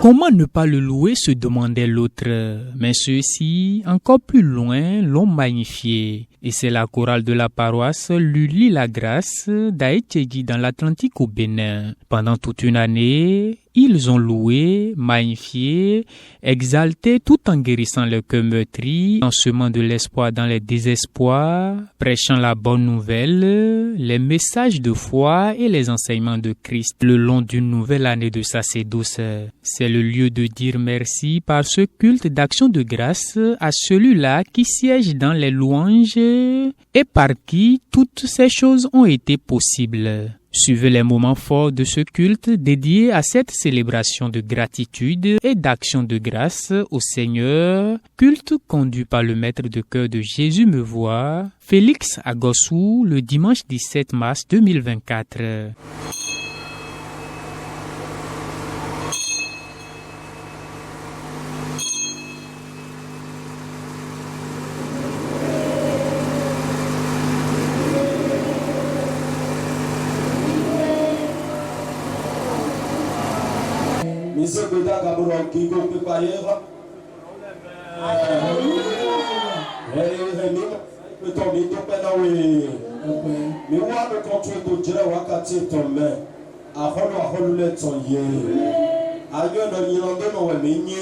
Comment ne pas le louer, se demandait l'autre. Mais ceux-ci, encore plus loin, l'ont magnifié. Et c'est la chorale de la paroisse Lully la Grâce d'Aetchegi dans l'Atlantique au Bénin. Pendant toute une année, ils ont loué, magnifié, exalté tout en guérissant le cœur meurtri, en semant de l'espoir dans les désespoirs, prêchant la bonne nouvelle, les messages de foi et les enseignements de Christ le long d'une nouvelle année de sacerdoce. C'est le lieu de dire merci par ce culte d'action de grâce à celui-là qui siège dans les louanges et par qui toutes ces choses ont été possibles. Suivez les moments forts de ce culte dédié à cette célébration de gratitude et d'action de grâce au Seigneur, culte conduit par le maître de chœur de Jésus me voit, Félix Agossou, le dimanche 17 mars 2024. Monsieur Beda Gabouro Kingo Pepayeva. Mais moi, le contrôle de Dieu, wakati ton main. Aholo le ton ye. Ayo no yilando no we minyi.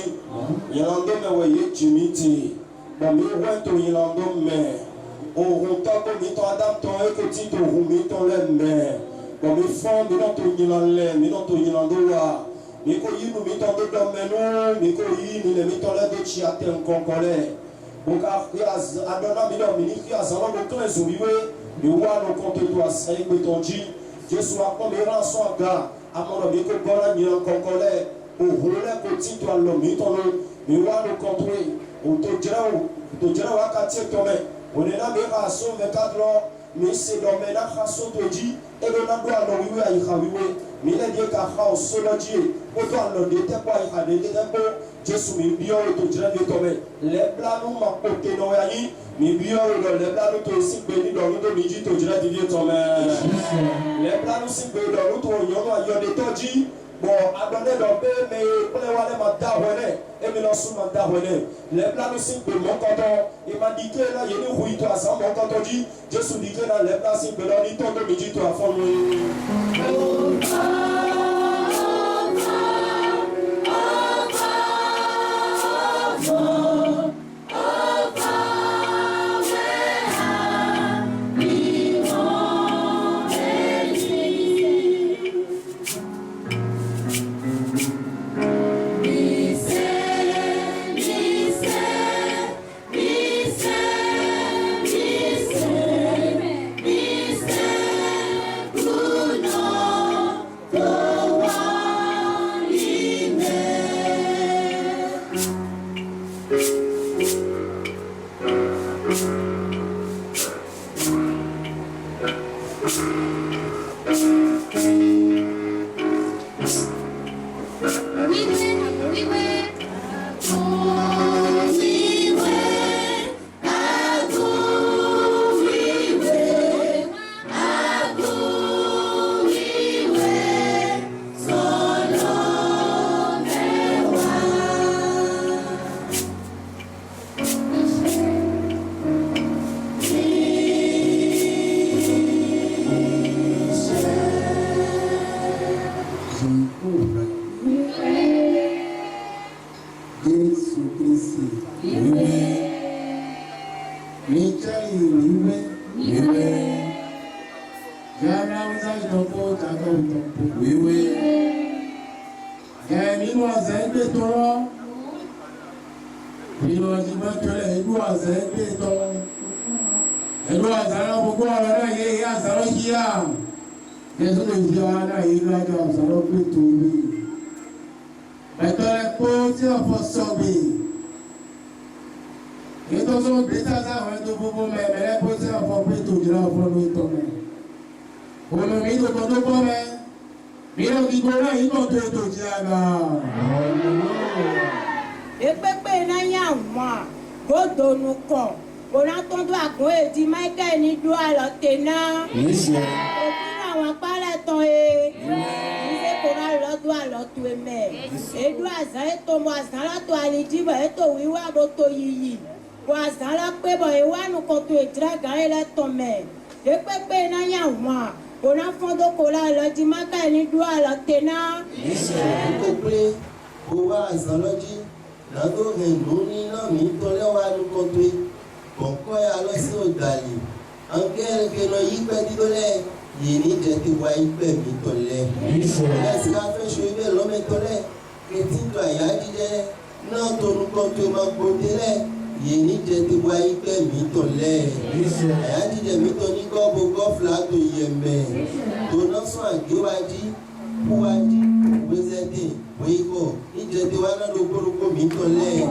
Yilando me we ye jimiti. Ba mi wento yilando me. O ronta ko mi to adam ton e ko ti to hu mi ton le me. Ba mi fond mi no to yilande, mi no to yilando wa. Mi ko yi no mi ton do do menu, mi ko yi ni le mi ton le do chi aten konkole. Donc adona mi do mi ni ki azalo do ton ezubiwe. Mi wa no konto to asai ko ton ji. Jésus a comme rançon ga amono mi ko gora ni konkole. O hole ko ti to alo mi ton lo. Mi wa no contrôler. O to jera wakati to me. On est là, mais à son 24 mais c'est dans mes là, son toji, et le nado à l'ouïe à Ihawiwe, mais il a dit qu'à Hao Soloji, autant le détail quoi, il a des détails, Jésus, mais bio, et tout jeune de tomber. Les blancs m'ont porté dans la vie, mais bio, les blancs tout aussi bénis dans l'eau de midi, tout jeune de tomber. Les blancs aussi bénis dans l'eau, tout yon a yon de toji. Bon, abandonné dans le mais pour les wallet m'a d'arronné, et me lance m'a d'arronné. Les plans aussi de mon canton, il m'a dit que là, il y a une rouille, toi, sans mon canton dit, je suis dit que là, les plans aussi de l'on y tombe de midi, toi, à fond. No trompé. Oui, oui. Et nous avons des torrents. Nous avons dit que nous avons des torrents. Et nous avons beaucoup de gens. Les autres gens, ils ont tout. Maintenant, les pauvres sont sauvés. Et donc, on peut s'asseoir de beaucoup, mais les pauvres sont tout de la famille. On me met de côté pour moi. Mais on dit que là, ils ont tout diable. Et pépé n'a rien moi. Godo nous con. On attend à quoi et dit Michael ni doit la tenant. Oui, c'est. On va pas la temps et. Qu'on a le doigt à l'autre mais. Et doit ça et ton voisin la toile dit bah et toi oui wa boto yi. Voisin la pe bah et wa nous compte et draga et la tomber. Et pépé n'a rien moi. On a fond de cola le dit Michael ni doit la tenant. Oui, c'est complet. Pour voir ça le dit. Là donc nous ni non ni tolé wa nous compter. Bon quoi alors c'est au dali. En quel que no yi pe di tolé. Yini jeti wa ipe mi tolé. Est-ce qu'a fait cheveux l'homme tolé? Que tu dois y aller. Non ton nous compter ma côté. Yini jeti wa ipe mi tolé. Ya di de mi toni ko bogo fla to yembe. To no so agiwaji. Puwaji. Wezeti. Wiko. Ni jeti wa na do mi tolé.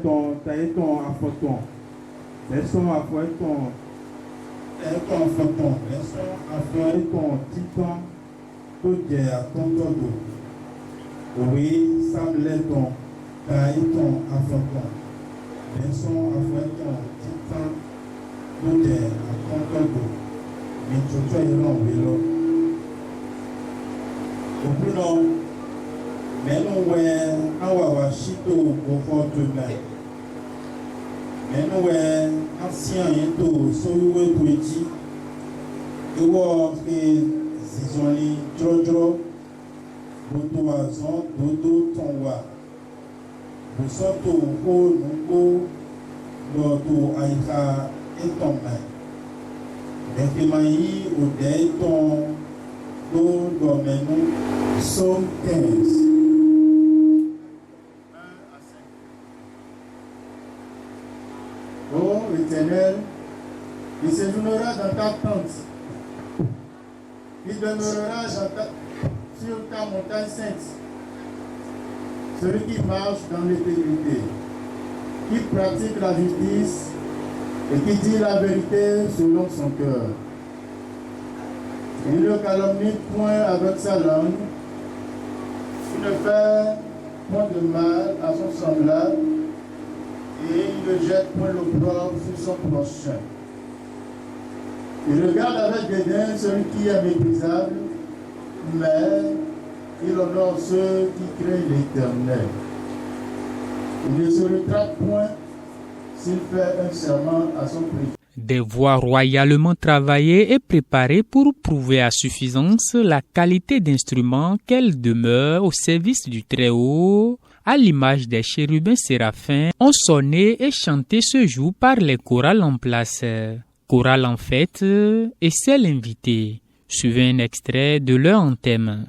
Ton, taille ton affoton. Laissons affoyer ton affoton. Laissons affoyer ton titan. Tout est à ton dodo. Oui, semble ton, taille ton affoton. Laissons affoyer ton titan. Tout est à ton dodo. Mais tu es là, vélo. Au plus long. Mais nous, on chito au fond de la. Mais nous, anciens et tout, soyez petits. Et vous, ils ont les jojo, botoison, dodo, tonwa. Vous sortez au haut, nous, l'auto, aïka, et ton main. Les témoignes, au dé, ton, do, nous, somme 15. Ô Éternel, il séjournera dans ta tente. Il demeurera sur ta montagne sainte. Celui qui marche dans l'intégrité, qui pratique la justice et qui dit la vérité selon son cœur. Il ne calomnie point avec sa langue. Il ne fait point de mal à son semblable. Et ne jette point l'opprobre sur son prochain. Il regarde avec dédain celui qui est méprisable, mais il honore ceux qui craignent l'Éternel. Il ne se retraite point s'il fait un serment à son prix. Des voies royalement travaillées et préparées pour prouver à suffisance la qualité d'instrument qu'elles demeurent au service du Très-Haut, à l'image des chérubins séraphins, ont sonné et chanté ce jour par les chorales en place, chorales en fête et celles invitées. Suivez un extrait de leur anthème.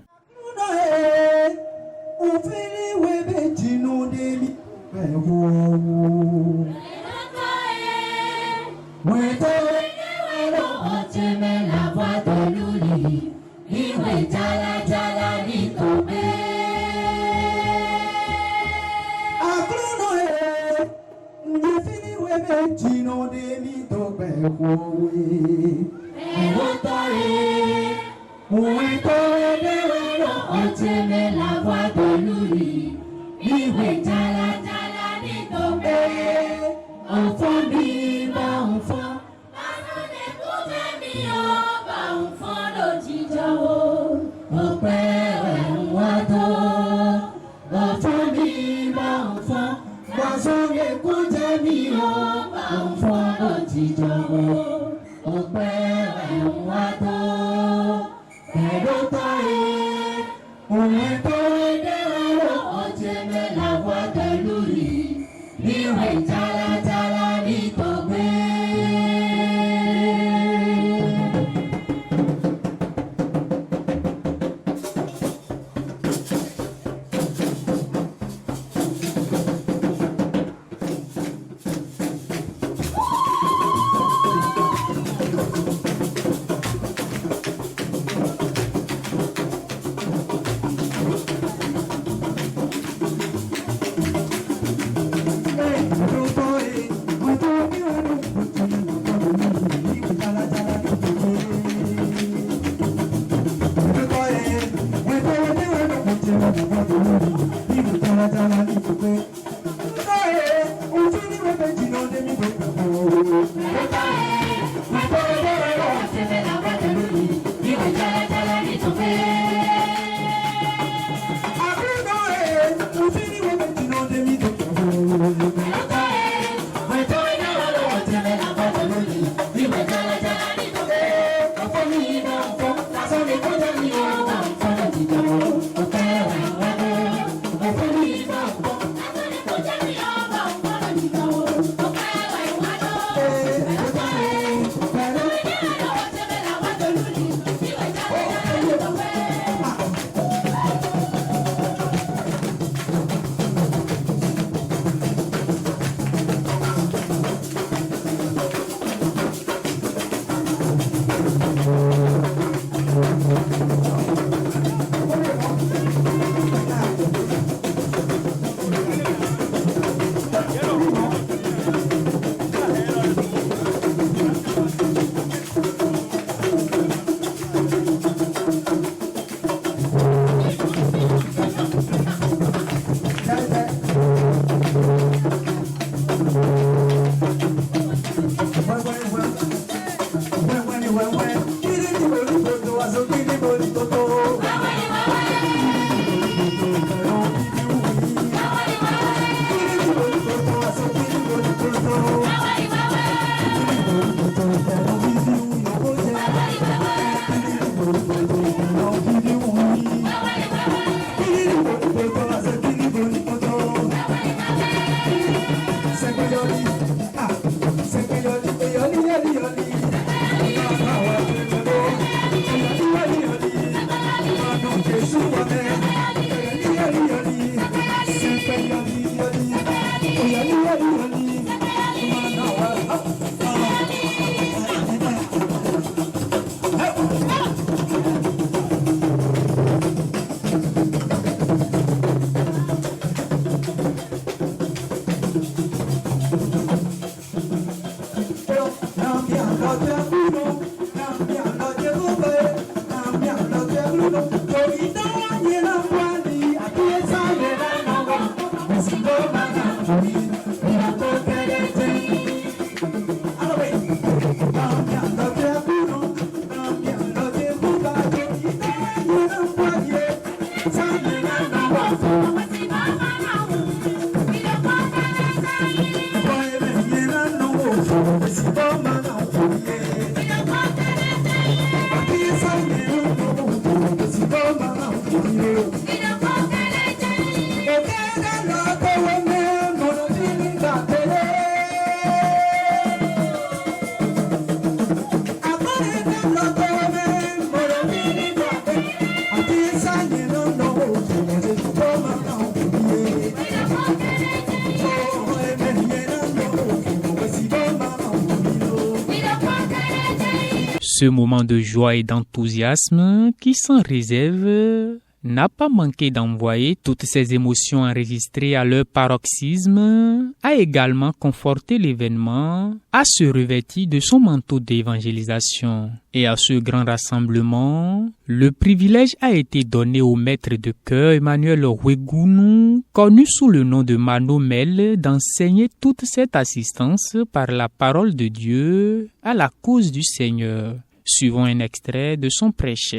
Ce moment de joie et d'enthousiasme qui, sans réserve, n'a pas manqué d'envoyer toutes ces émotions enregistrées à leur paroxysme, a également conforté l'événement à se revêtir de son manteau d'évangélisation. Et à ce grand rassemblement, le privilège a été donné au maître de chœur Emmanuel Wegunu, connu sous le nom de Mano Mel, d'enseigner toute cette assistance par la parole de Dieu à la cause du Seigneur. Suivons un extrait de son prêche.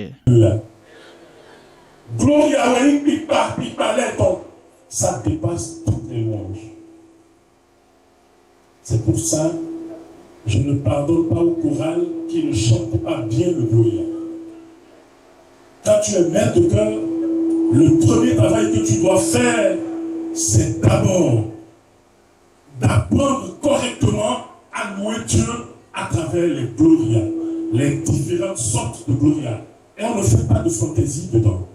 Gloria, ça dépasse toutes les louanges. C'est pour ça que je ne pardonne pas au choral qui ne chante pas bien le Gloria. Quand tu es maître de chœur, le premier travail que tu dois faire, c'est d'abord d'apprendre correctement à louer Dieu à travers les Gloria, les différentes sortes de Gloria. Et on ne fait pas de fantaisie dedans.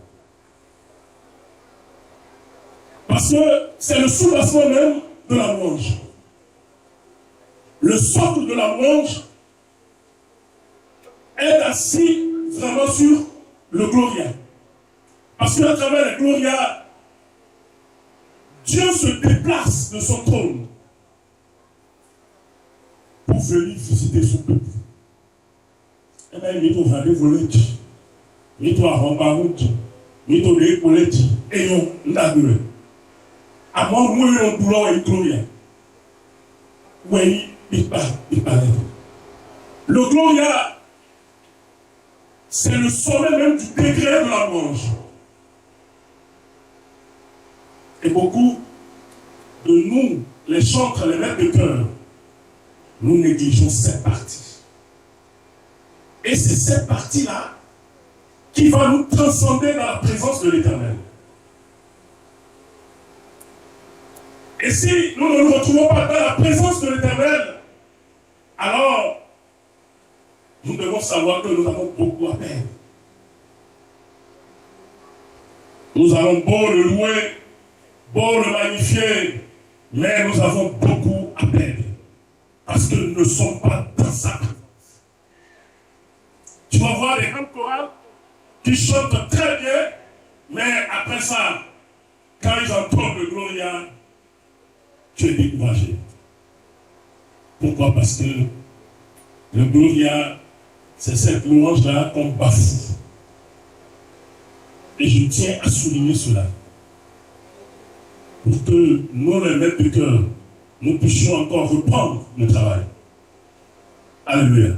Parce que c'est le soubassement même de la louange. Le socle de la louange est assis vraiment sur le Gloria. Parce qu'à travers le Gloria, Dieu se déplace de son trône pour venir visiter son peuple. Et bien, il est au rendez-vous, il est au rendez-vous, il est au rendez-vous, et il est au rendez-vous. À moi, moi, je douleur et Gloria. Oui, il parle. Le Gloria, c'est le sommet même du degré de la louange. Et beaucoup de nous, les chantres, les maîtres de chœur, nous négligeons cette partie. Et c'est cette partie-là qui va nous transcender dans la présence de l'Éternel. Et si nous ne nous retrouvons pas dans la présence de l'Éternel, alors nous devons savoir que nous avons beaucoup à perdre. Nous allons beau le louer, beau le magnifier, mais nous avons beaucoup à perdre. Parce que nous ne sommes pas dans sa présence. Tu vas voir des grandes chorales qui chantent très bien, mais après ça, quand ils entendent le Gloria, tu es découragé. Pourquoi? Parce que le Gloria, c'est cette louange-là qu'on bafoue. Et je tiens à souligner cela. Pour que nous, les maîtres de chœur, nous puissions encore reprendre le travail. Alléluia.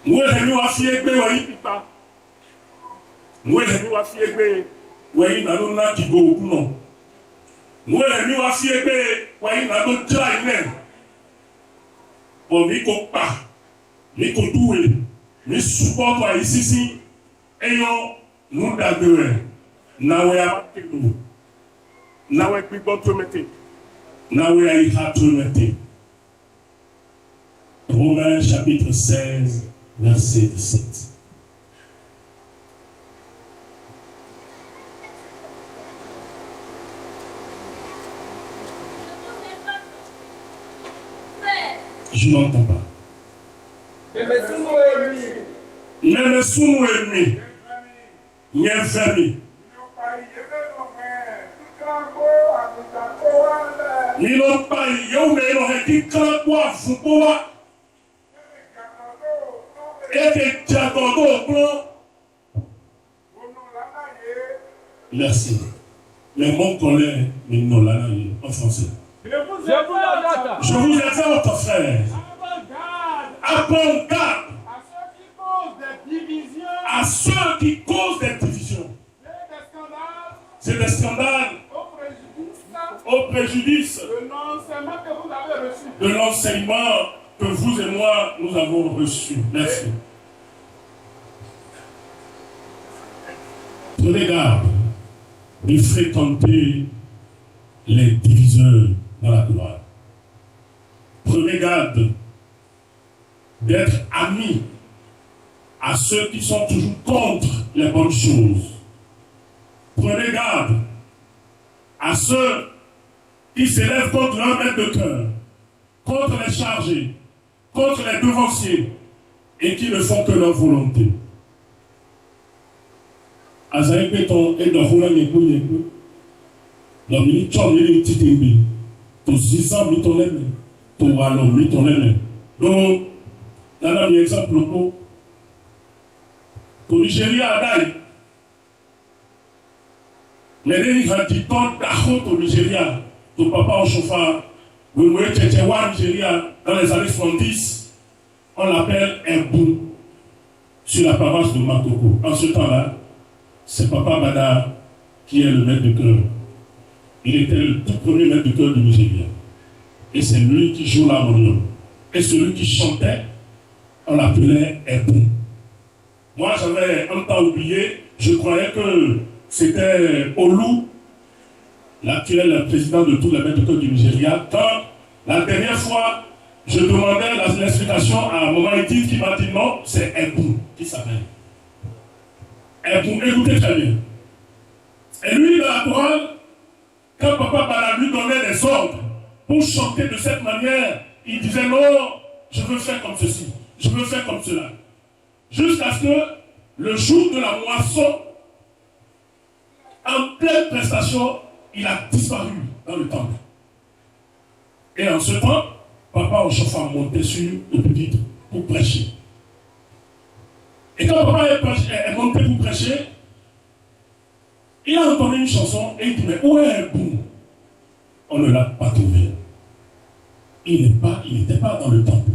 Nous, les nous, à fier, nous, les nous, à fier, oui, nous, nous, qui go, non. Nous, les nous, à fier, oui, nous, nous, dry, même. Bon, nous, nous, pas. Nous, nous, doué. Nous, support, ici, et nous, nous, d'abord. Nawe amatelu, nawe pibotomete, nawe aihatomete. Romains chapitre 16, verset 17. Je n'entends pas. Même sous nos ennemis, mes familles. Nilo pai eu mero heki kwa fupoa ete jagodo blanc. Merci. Mais mon collègue, en français. Je vous exhorte, frère, à prendre garde à ceux qui causent des divisions. C'est des scandales au préjudice de l'enseignement que vous avez reçu de l'enseignement que vous et moi, nous avons reçu. Merci. Prenez garde de fréquenter les diviseurs dans la gloire. Prenez garde d'être amis à ceux qui sont toujours contre les bonnes choses. Prenez garde à ceux qui s'élèvent contre leur maître de cœur, contre les chargés, contre les devanciers, et qui ne font que leur volonté. Azaï Péton et Dohoula Nékou, la minute de Titimbi, tout 6 ans, mitonème, tout wallon, mitonème. Donc, là, un exemple pour au Nigeria, Adaï. Mais les gens qui tombent au Nigeria, ton papa en chauffard, vous voyez Tchétchéwa, Nigeria, dans les années 70, on l'appelle un boum sur la paroisse de Makoko. En ce temps-là, c'est Papa Bada qui est le maître de cœur. Il était le tout premier maître de cœur du Nigeria. Et c'est lui qui joue l'harmonium. Et celui qui chantait, on l'appelait Ebou. Moi, j'avais un temps oublié, je croyais que c'était Olou, l'actuel président de tous les maîtres de cœur du Nigeria. Quand la dernière fois, je demandais l'explication à Maman Edith qui m'a dit non, c'est Ebou qui s'appelle. Ebou, écoutez très bien. Et lui, dans la chorale, quand Papa Bala lui donnait des ordres pour chanter de cette manière, il disait non, je veux faire comme ceci, je veux faire comme cela. Jusqu'à ce que le jour de la moisson, en pleine prestation, il a disparu dans le temple. Et en ce temps, Papa au chauffeur montait sur le pupitre pour prêcher. Et quand Papa est monté pour prêcher, il a entendu une chanson et il dit, mais où est Ebou? On ne l'a pas trouvé. Il n'était pas dans le temple.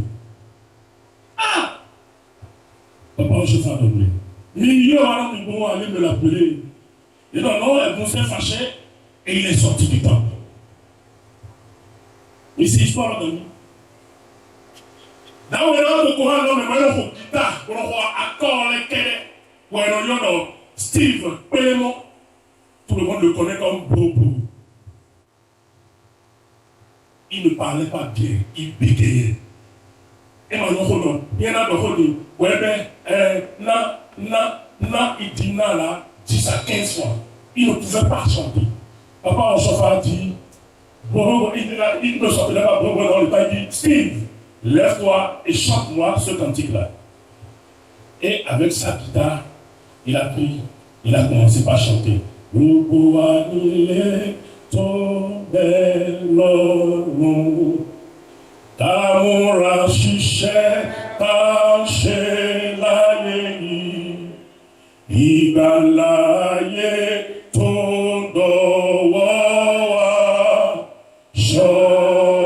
Ah! Papa au chauffeur a donné. Mais il y a un bon aller me l'appeler. Et donc, non, Ebou s'est fâché et il est sorti du temple. Mais c'est histoire d'amis. Dans le courant, on a un guitare, on a un accord, on a un Steve, Pélémon. Tout le monde le connaît comme Bobo. Il ne parlait pas bien, il bégayait. Et maintenant, il y en a d'autres, ouais, il dit na là, 10 à 15 fois. Il ne pouvait pas chanter. Papa en chauffeur a dit, il ne sortait pas Bobo dans le temps, il dit, Steve, lève-toi et chante-moi ce cantique-là. Et avec sa guitare, il a commencé par chanter. Bobo annulé, tombé l'homme, Tamura chiche, taché la yéi, Ibalaye, tondo wa, chora.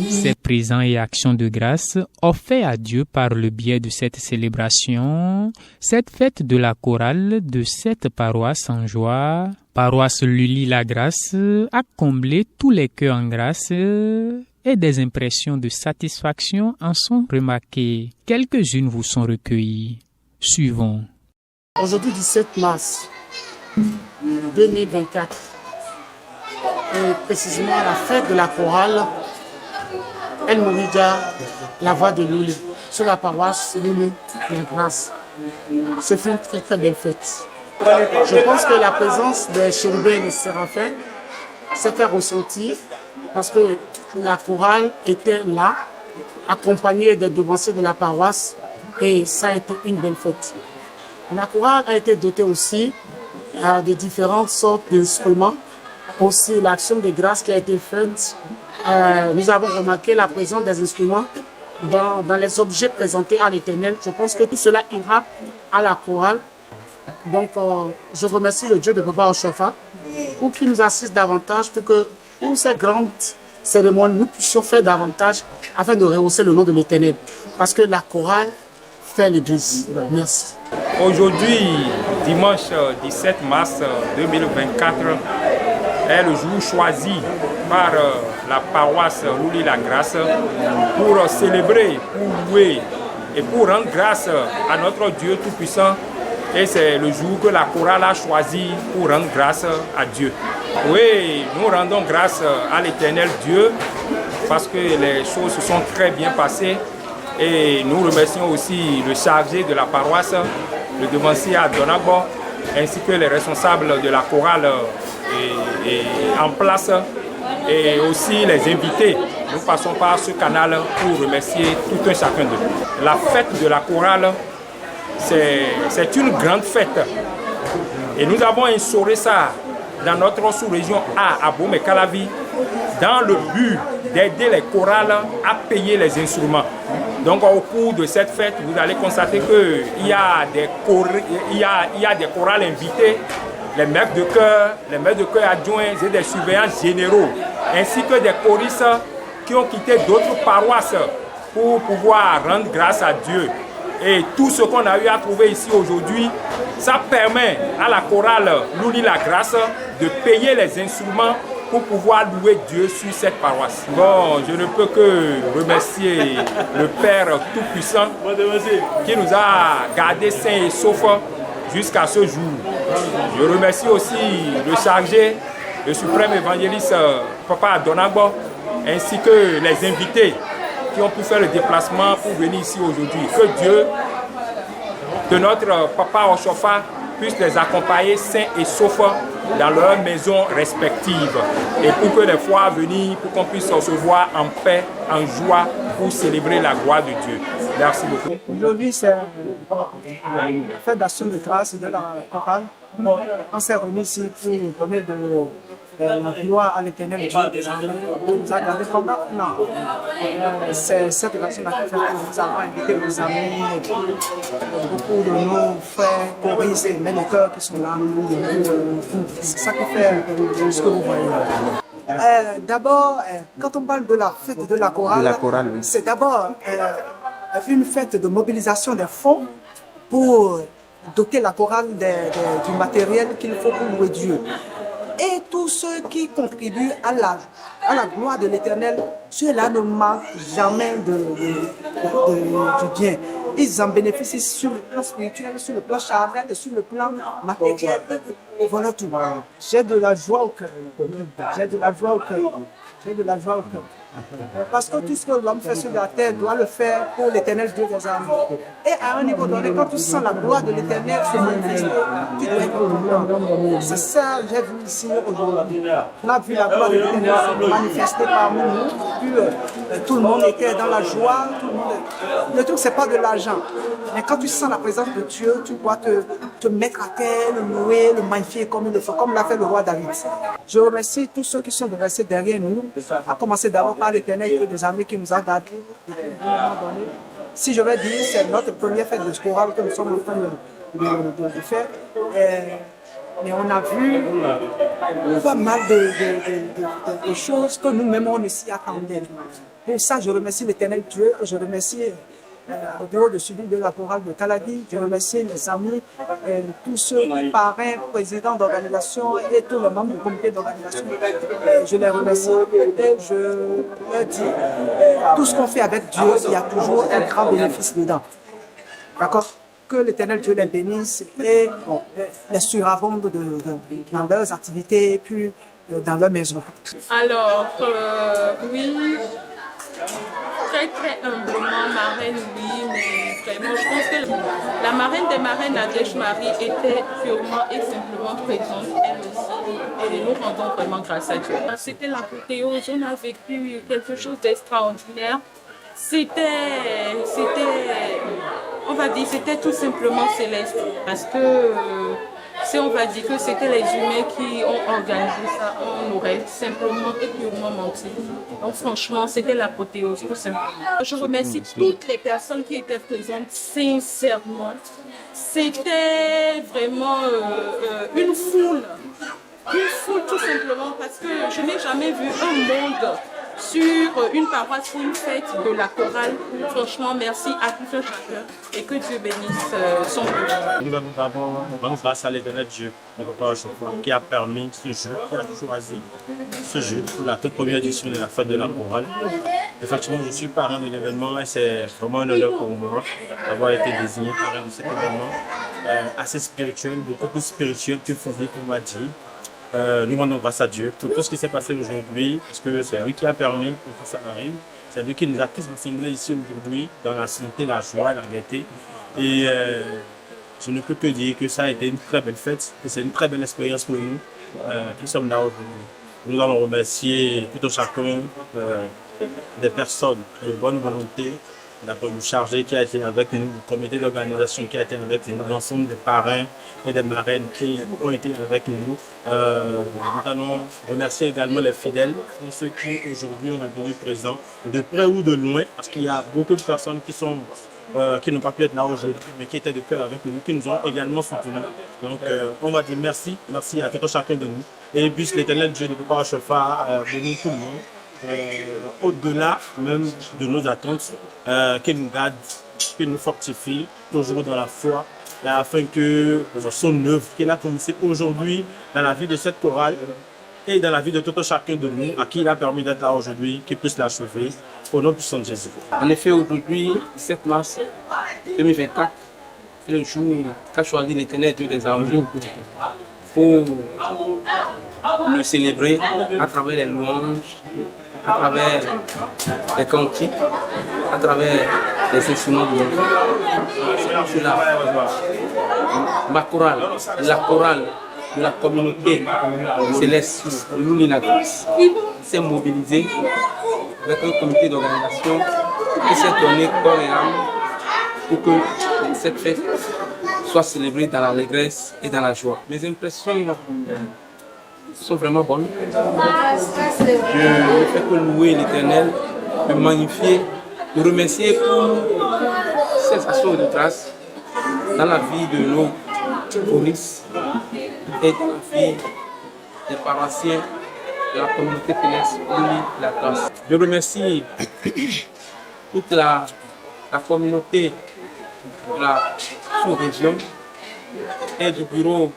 Ces présents et actions de grâce offerts à Dieu par le biais de cette célébration, cette fête de la chorale de cette paroisse en joie, paroisse Lully-la-Grâce, a comblé tous les cœurs en grâce et des impressions de satisfaction en sont remarquées. Quelques-unes vous sont recueillies. Suivons. Aujourd'hui, 17 mars 2024, et précisément la fête de la chorale El Mourida, la voix de Lully, sur la paroisse Lully-la-Grâce. Ce fut une très très belle fête. Je pense que la présence des chérubins et des séraphins s'est fait ressentir parce que la chorale était là, accompagnée des devanciers de la paroisse, et ça a été une belle fête. La chorale a été dotée aussi de différentes sortes d'instruments, aussi l'action de grâce qui a été faite. Nous avons remarqué la présence des instruments dans les objets présentés à l'Éternel. Je pense que tout cela ira à la chorale. Donc, je remercie le Dieu de Papa Oshofa pour qu'il nous assiste davantage, pour que pour ces grandes cérémonie, nous puissions faire davantage afin de rehausser le nom de l'Éternel. Parce que la chorale fait l'Église. Merci. Aujourd'hui, dimanche 17 mars 2024, est le jour choisi par la paroisse Loulis-la-Grâce pour célébrer, pour louer et pour rendre grâce à notre Dieu Tout-Puissant. Et c'est le jour que la chorale a choisi pour rendre grâce à Dieu. Oui, nous rendons grâce à l'Éternel Dieu parce que les choses se sont très bien passées. Et nous remercions aussi le chargé de la paroisse, le devancier à Donagbo, ainsi que les responsables de la chorale en place et aussi les invités. Nous passons par ce canal pour remercier tout un chacun d'eux. La fête de la chorale, c'est une grande fête et nous avons instauré ça dans notre sous-région à Abomey-Calavi dans le but d'aider les chorales à payer les instruments. Donc au cours de cette fête, vous allez constater qu'il y a des chorales invités, les maîtres de chœur adjoints et des surveillants généraux, ainsi que des choristes qui ont quitté d'autres paroisses pour pouvoir rendre grâce à Dieu. Et tout ce qu'on a eu à trouver ici aujourd'hui, ça permet à la chorale Loulis-la-Grâce de payer les instruments pour pouvoir louer Dieu sur cette paroisse. Bon, je ne peux que remercier le Père Tout-Puissant qui nous a gardés sains et saufs jusqu'à ce jour. Je remercie aussi le chargé, le suprême évangéliste Papa Donagbo, ainsi que les invités qui ont pu faire le déplacement pour venir ici aujourd'hui. Que Dieu, de notre Papa Oshofa, puisse les accompagner sains et saufs dans leurs maisons respectives. Et pour que les fois à venir, pour qu'on puisse se voir en paix, en joie, pour célébrer la gloire de Dieu. Merci beaucoup. Aujourd'hui, c'est la fête d'action de grâce de la chorale. On s'est réunis ici pour donner de la gloire à l'Éternel Dieu des armées. Nous a gardé pendant un an. C'est cette occasion que nous avons invité nos amis, beaucoup de nos frères, choristes et même les chœurs qui sont là. C'est ça qui fait ce que vous voyez. D'abord, quand on parle de la fête de la chorale, oui. C'est d'abord une fête de mobilisation des fonds pour doter la chorale du matériel qu'il faut pour louer Dieu. Et tous ceux qui contribuent à la gloire de l'Éternel, ceux-là ne manquent jamais du bien. Ils en bénéficient sur le plan spirituel, sur le plan charnel et sur le plan matériel. Voilà tout. J'ai de la joie au cœur. J'ai de la joie au cœur. J'ai de la joie au cœur. Parce que tout ce que l'homme fait sur la terre doit le faire pour l'Éternel Dieu des armées. Et à un niveau donné, quand tu sens la gloire de l'Éternel se manifester, tu dois être content. C'est ça que j'ai vu ici aujourd'hui. On a vu la gloire de l'Éternel se manifester parmi nous. Puis tout le monde était dans la joie. Le truc, c'est pas de l'argent. Mais quand tu sens la présence de Dieu, tu dois te mettre à terre, le louer, le magnifier comme il le faut, comme l'a fait le roi David. Je remercie tous ceux qui sont restés derrière nous, à commencer d'abord par l'Éternel et des armées qui nous a gardés. Si je vais dire, c'est notre première fête de chorale que nous sommes en train de faire. Mais on a vu pas mal de choses que nous-mêmes on ne s'y attendait. Et ça, je remercie l'Éternel Dieu, je remercie au bureau de suivi de la chorale de Calavi, je remercie les amis, tous ceux parrains, présidents d'organisation et tous les membres du comité d'organisation. Je les remercie et je leur dis, tout ce qu'on fait avec Dieu, il y a toujours un grand bénéfice dedans. D'accord? Que l'Éternel Dieu les bénisse et les surabonde dans leurs activités et puis dans leur maison. Alors, oui. Très humblement, marraine, oui, mais vraiment, je pense que la marraine des marraines, Nadège Marie, était purement et simplement présente, elle aussi, et nous rendons vraiment grâce à Dieu. C'était l'apothéose, on a vécu quelque chose d'extraordinaire. On va dire, c'était tout simplement céleste, parce que si on va dire que c'était les humains qui ont organisé ça, on aurait simplement et purement menti. Donc franchement, c'était l'apothéose, tout simplement. Je remercie toutes les personnes qui étaient présentes, sincèrement. C'était vraiment une foule tout simplement, parce que je n'ai jamais vu un monde sur une paroisse pour une fête de la chorale. Franchement, merci à tout un chacun et que Dieu bénisse son peuple. Nous avons grâce à l'éternel Dieu, qui a permis ce jeu, qui a choisi ce jeu pour la toute première édition de la fête de la chorale. Effectivement, je suis parrain de l'événement et c'est vraiment un honneur pour moi d'avoir été désigné parrain de cet événement assez spirituel, beaucoup plus spirituel que physique, on m'a dit. Nous rendons grâce à Dieu pour tout ce qui s'est passé aujourd'hui, parce que c'est lui qui a permis que ça arrive. C'est lui qui nous a tous rassemblés ici aujourd'hui dans la santé, la joie, la gaieté. Et je ne peux que dire que ça a été une très belle fête, que c'est une très belle expérience pour nous qui sommes là aujourd'hui. Nous allons remercier tout chacun des personnes de bonne volonté, la commune chargée qui a été avec nous, le comité d'organisation qui a été avec nous, l'ensemble des parrains et des marraines qui ont été avec nous. Nous allons remercier également les fidèles, tous ceux qui aujourd'hui ont répondu présents, de près ou de loin, parce qu'il y a beaucoup de personnes qui n'ont pas pu être là aujourd'hui, mais qui étaient de cœur avec nous, qui nous ont également soutenus. Donc on va dire merci à tout chacun de nous. Et puisse l'éternel Dieu de Papa Chauffard bénir tout le monde. Au-delà même de nos attentes, qu'il nous garde, qu'il nous fortifie, toujours dans la foi, afin que son œuvre qu'il a commencé aujourd'hui dans la vie de cette chorale et dans la vie de tout chacun de nous, à qui il a permis d'être là aujourd'hui, qu'il puisse l'achever, au nom puissant de Jésus. En effet, aujourd'hui, 17 mars 2024, c'est le jour qu'a choisi l'Éternel Dieu des armées pour le célébrer à travers les louanges, à travers les cantiques, à travers les instruments de musique. C'est cela. Ma chorale, la chorale de la communauté céleste, Loulis la Grâce, s'est mobilisée avec un comité d'organisation qui s'est donné corps et âme pour que cette fête soit célébrée dans l'allégresse et dans la joie. Mes impressions sont vraiment bonnes. Je ne fais que louer l'Éternel, le magnifier, le remercier pour cette action de grâce dans la vie de nos polices et dans la vie des paroissiens de la communauté céleste Loulis la Grâce. Je remercie toute la communauté de la sous-région et du bureau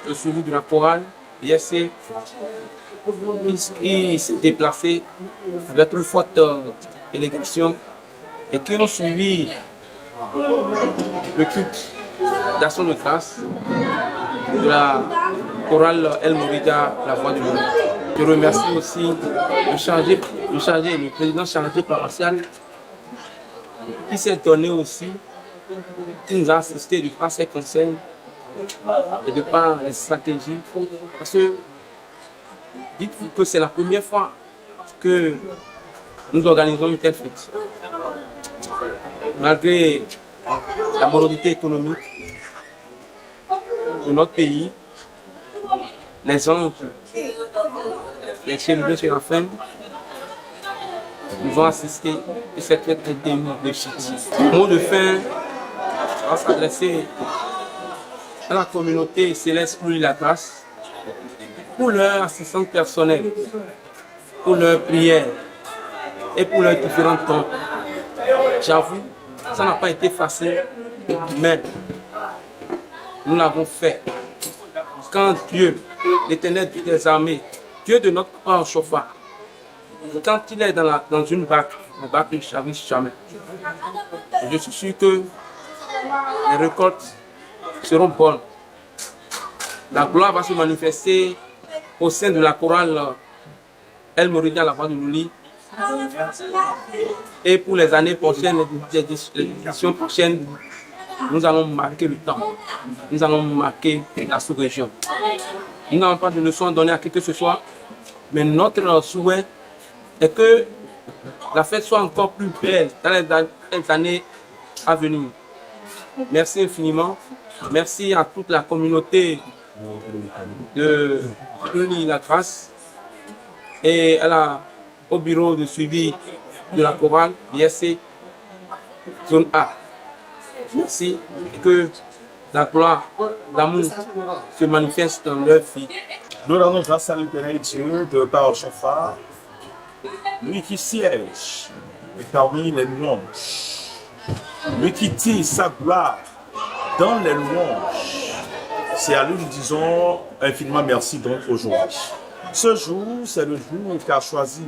de suivi de la chorale. ISC, qui s'est déplacé avec une forte délégation et qui ont suivi le culte d'action de grâce de la chorale El Morida, la voix du monde. Je remercie aussi le président chargé paroissial qui s'est donné aussi, qui nous a assisté du par ses conseils et de par les stratégies, parce que dites-vous que c'est la première fois que nous organisons une telle fête. Malgré la morosité économique de notre pays, les anges, les chérubins sur la fin, nous ont assisté et cette fête est digne de chute. Mot de fin, on va s'adresser à la communauté céleste Loulis la Grâce pour leur assistance personnelle, pour leurs prières et pour leurs différentes dons. J'avoue, ça n'a pas été facile, mais nous l'avons fait. Quand Dieu, l'Éternel Dieu des armées, Dieu de notre Papa Chauffard, quand il est dans une barque, la barque ne chavise jamais. Je suis sûr que les récoltes seront bonnes. La gloire va se manifester au sein de la chorale El Morida, la voix de Loulis. Et pour les années prochaines, les éditions prochaines, nous allons marquer le temps. Nous allons marquer la sous-région. Nous n'avons pas de leçon à donner à qui que ce soit, mais notre souhait est que la fête soit encore plus belle dans les années à venir. Merci infiniment. Merci à toute la communauté de Loulis la Grâce et au bureau de suivi de la chorale ISC zone A. Merci et que la gloire, l'amour se manifeste dans leur vie. Nous rendons grâce à l'Éternel Dieu de Papa Chauffard lui qui siège parmi les louanges, lui qui tire sa gloire dans les louanges. C'est à lui que nous disons infiniment merci donc aujourd'hui. Ce jour, c'est le jour qu'a choisi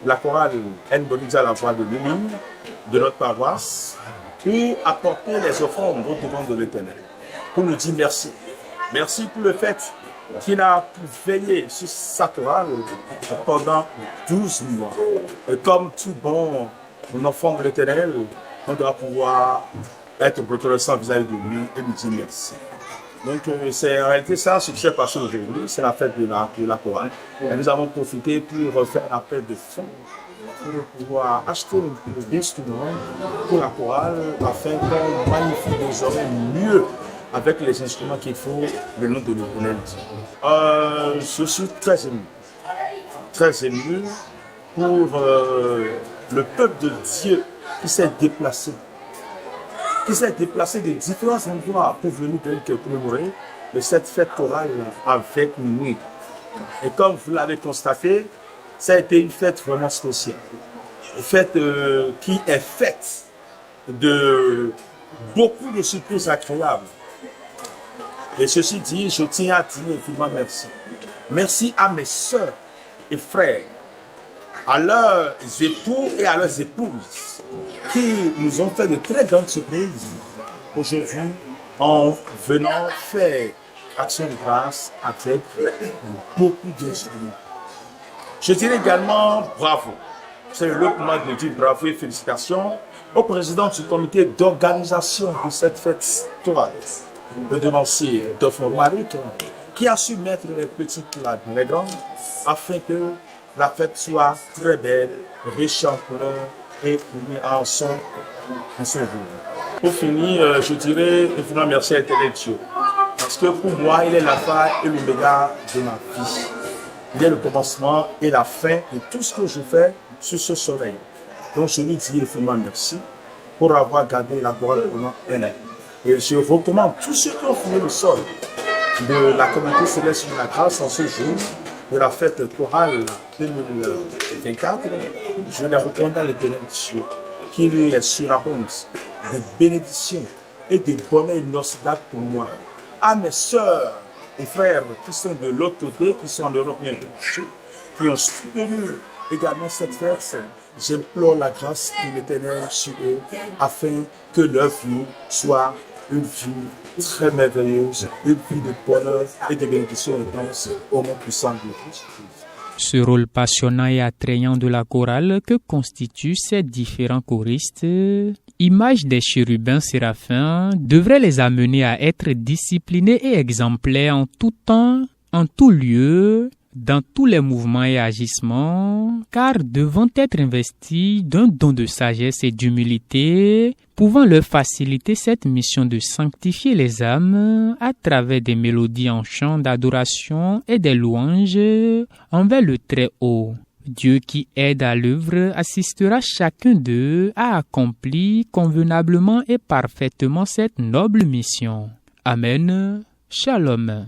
la chorale Nbonidja la voix de l'Union de notre paroisse pour apporter les offrandes au devant de l'Éternel. Pour nous dire merci. Merci pour le fait qu'il a pu veiller sur sa chorale pendant 12 mois. Et comme tout bon enfant de l'Éternel, on doit pouvoir être reconnaissant vis-à-vis de lui et lui dire merci. Donc c'est en réalité ça ce qui s'est passé aujourd'hui, c'est la fête de la chorale. Et nous avons profité pour faire un appel de fonds pour pouvoir acheter des instruments pour la chorale afin qu'on magnifie désormais mieux avec les instruments qu'il faut le nom de l'Éternel. Je suis très ému pour le peuple de Dieu qui s'est déplacé de différents endroits pour venir commémorer cette fête chorale avec nous. Et comme vous l'avez constaté, ça a été une fête vraiment spéciale. Une fête qui est faite de beaucoup de surprises agréables. Et ceci dit, je tiens à dire infiniment merci. Merci à mes sœurs et frères, à leurs époux et à leurs épouses, qui nous ont fait de très grandes surprises aujourd'hui en venant faire action de grâce avec beaucoup d'instruments. Je dirais également bravo. C'est le moment de dire bravo et félicitations au président du comité d'organisation de cette fête chorale, le devancier Dofo Marik, qui a su mettre les petites là dans les grandes afin que la fête soit très belle, riche en couleurs et en son jour. Pour finir, je dirais infiniment merci à l'Éternel Dieu. Parce que pour moi, il est l'alpha et l'oméga de ma vie. Il est le commencement et la fin de tout ce que je fais sur ce soleil. Donc je lui dis infiniment merci pour avoir gardé la gloire pendant un an. Et je recommande tous ceux qui ont fouillé le sol de la communauté céleste de la grâce en ce jour de la fête chorale 2024, je les recommande à l'Éternel Dieu, qui lui est sur la honte des bénédictions et des bonheurs inoxydables pour moi. À mes sœurs et frères qui sont de l'autre côté, qui sont en Europe, qui ont soutenu également cette fête, j'implore la grâce de l'Éternel sur eux, afin que leur vie soit une vie très merveilleuse, une vie de bonheur et de bénédiction intense au nom puissant de Christ. Ce rôle passionnant et attrayant de la chorale que constituent ces différents choristes, image des chérubins séraphins, devrait les amener à être disciplinés et exemplaires en tout temps, en tout lieu, dans tous les mouvements et agissements, car devant être investis d'un don de sagesse et d'humilité, pouvant leur faciliter cette mission de sanctifier les âmes à travers des mélodies en chant d'adoration et des louanges envers le Très-Haut. Dieu qui aide à l'œuvre assistera chacun d'eux à accomplir convenablement et parfaitement cette noble mission. Amen. Shalom.